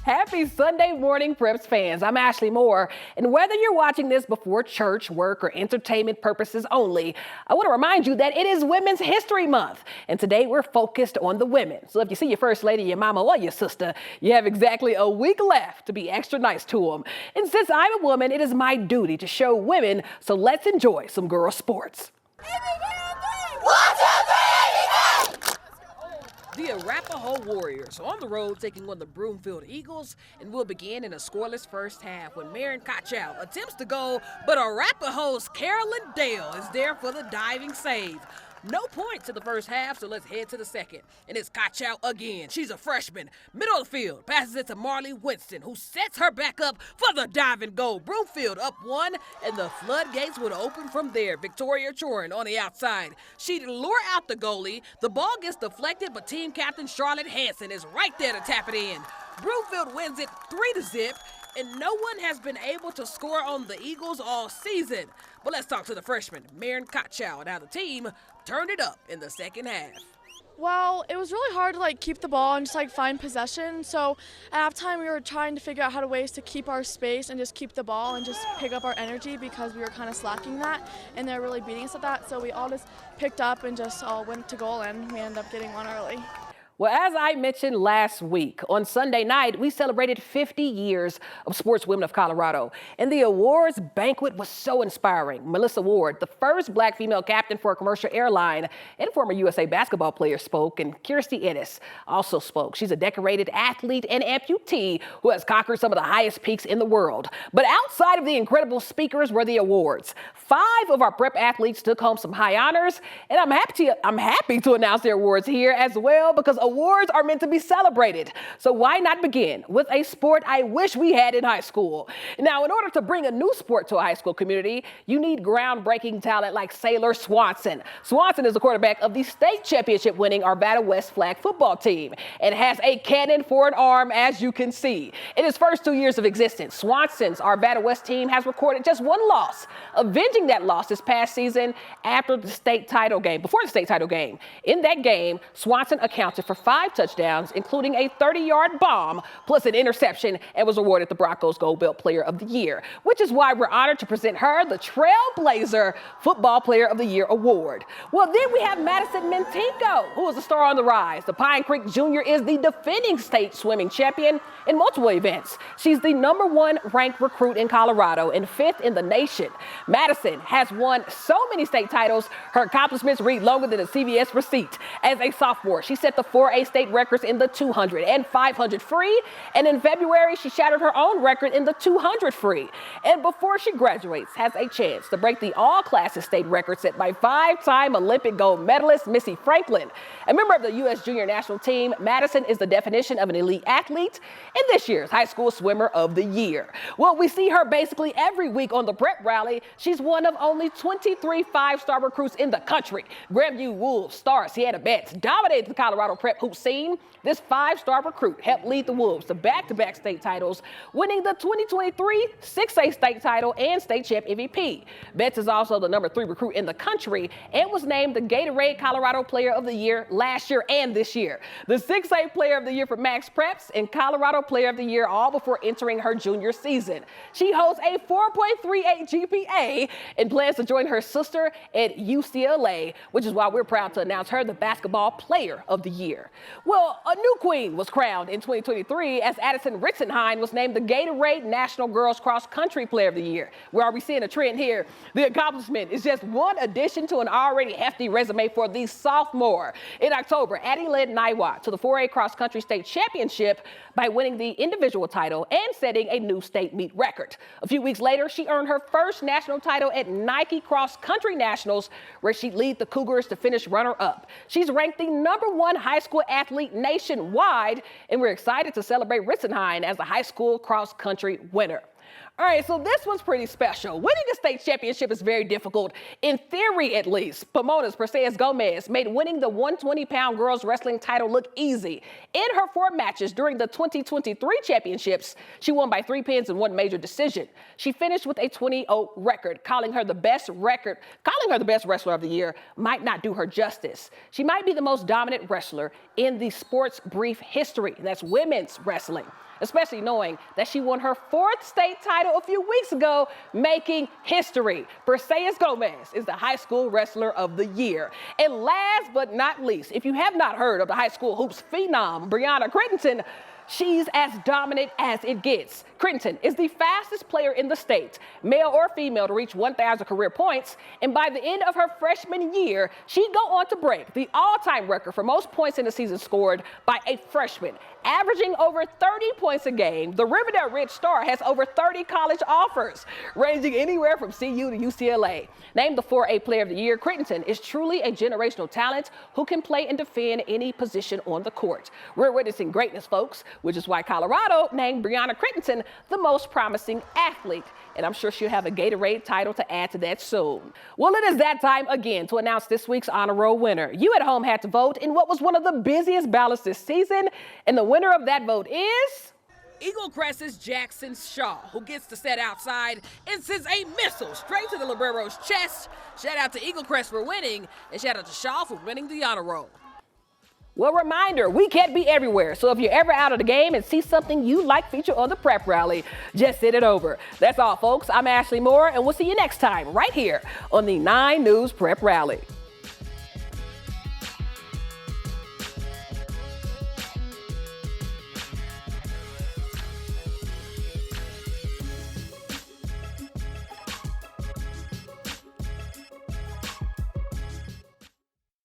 Happy Sunday morning, Preps fans. I'm Ashley Moore, and whether you're watching this before church, work, or entertainment purposes only, I want to remind you that it is Women's History Month, and today we're focused on the women. So if you see your first lady, your mama, or your sister, you have exactly a week left to be extra nice to them. And since I'm a woman, it is my duty to show women, so let's enjoy some girl sports. The Arapahoe Warriors are on the road taking on the Broomfield Eagles and will begin in a scoreless first half when Marin Kochow attempts to go, but Arapahoe's Carolyn Dale is there for the diving save. No points in the first half, so let's head to the second. And it's Kochow again. She's a freshman. Middle of the field, passes it to Marley Winston, who sets her back up for the diving goal. Broomfield up one, and the floodgates would open from there. Victoria Chorin on the outside. She'd lure out the goalie. The ball gets deflected, but team captain Charlotte Hanson is right there to tap it in. Broomfield wins it 3-0. And no one has been able to score on the Eagles all season. But let's talk to the freshman, Marin Kochow, and how the team turned it up in the second half. Well, it was really hard to keep the ball and just find possession. So at halftime, we were trying to figure out how to ways to keep our space and just keep the ball and just pick up our energy because we were kind of slacking that, and they're really beating us at that. So we all just picked up and just all went to goal, and we ended up getting one early. Well, as I mentioned last week, on Sunday night, we celebrated 50 years of Sportswomen of Colorado. And the awards banquet was so inspiring. Melissa Ward, the first black female captain for a commercial airline and former USA basketball player, spoke, and Kirstie Ennis also spoke. She's a decorated athlete and amputee who has conquered some of the highest peaks in the world. But outside of the incredible speakers were the awards. 5 of our prep athletes took home some high honors, and I'm happy to announce their awards here as well, because awards are meant to be celebrated. So why not begin with a sport I wish we had in high school? Now, in order to bring a new sport to a high school community, you need groundbreaking talent like Sailor Swanson. Swanson is the quarterback of the state championship winning Arvada West flag football team and has a cannon for an arm, as you can see. In his first 2 years of existence, Swanson's Arvada West team has recorded just 1 loss, avenging that loss this past season before the state title game. In that game, Swanson accounted for 5 touchdowns, including a 30-yard bomb, plus an interception, and was awarded the Broncos Gold Belt Player of the Year, which is why we're honored to present her the Trailblazer Football Player of the Year award. Well, then we have Madison Mintinko, who is a star on the rise. The Pine Creek Junior is the defending state swimming champion in multiple events. She's the #1 ranked recruit in Colorado and 5th in the nation. Madison has won so many state titles, her accomplishments read longer than a CVS receipt. As a sophomore, she set the 4A state records in the 200 and 500 free, and in February, she shattered her own record in the 200 free. And before she graduates, has a chance to break the all-classes state record set by 5-time Olympic gold medalist Missy Franklin. A member of the U.S. Junior National Team, Madison is the definition of an elite athlete and this year's High School Swimmer of the Year. Well, we see her basically every week on the Prep Rally. She's one of only 23 5-star recruits in the country. Grandview Wolves star Sienna Betts dominated the Colorado Prep hoop scene. This 5-star recruit helped lead the Wolves to back-to-back state titles, winning the 2023 6A state title and state champ MVP. Betts is also the #3 recruit in the country and was named the Gatorade Colorado Player of the Year last year and this year, the 6A Player of the Year for Max Preps, and Colorado Player of the Year all before entering her junior season. She holds a 4.38 GPA and plans to join her sister at UCLA, which is why we're proud to announce her the Basketball Player of the Year. Well, a new queen was crowned in 2023 as Addison Ritzenhein was named the Gatorade National Girls Cross Country Player of the Year. Where are we seeing a trend here? The accomplishment is just one addition to an already hefty resume for the sophomore. In October, Addie led Niwot to the 4A Cross Country State Championship by winning the individual title and setting a new state meet record. A few weeks later, she earned her first national title at Nike Cross Country Nationals, where she led the Cougars to finish runner-up. She's ranked the #1 high school athlete nationwide, and we're excited to celebrate Ritzenhein as a high school cross country winner. All right, so this one's pretty special. Winning a state championship is very difficult, in theory at least. Pomona's Perseus Gomez made winning the 120-pound girls wrestling title look easy. In her 4 matches during the 2023 championships, she won by 3 pins and 1 major decision. She finished with a 20-0 record. Calling her the best wrestler of the year might not do her justice. She might be the most dominant wrestler in the sport's brief history, and that's women's wrestling, especially knowing that she won her 4th state title a few weeks ago, making history. Perseus Gomez is the high school wrestler of the year. And last but not least, if you have not heard of the high school hoops phenom, Brianna Crittenton, she's as dominant as it gets. Crittenton is the fastest player in the state, male or female, to reach 1,000 career points. And by the end of her freshman year, she'd go on to break the all-time record for most points in the season scored by a freshman. Averaging over 30 points a game, the Riverdale Ridge Star has over 30 college offers, ranging anywhere from CU to UCLA. Named the 4A Player of the Year, Crittenton is truly a generational talent who can play and defend any position on the court. We're witnessing greatness, folks, which is why Colorado named Brianna Crittenton the most promising athlete. And I'm sure she'll have a Gatorade title to add to that soon. Well, it is that time again to announce this week's Honor Roll winner. You at home had to vote in what was one of the busiest ballots this season, and the winner of that vote is Eagle Crest's Jackson Shaw, who gets to set outside and sends a missile straight to the Librero's chest. Shout out to Eagle Crest for winning, and shout out to Shaw for winning the Honor Roll. Well, reminder, we can't be everywhere, so if you're ever out of the game and see something you like featured on the Prep Rally, just send it over. That's all, folks. I'm Ashley Moore, and we'll see you next time right here on the 9 News Prep Rally.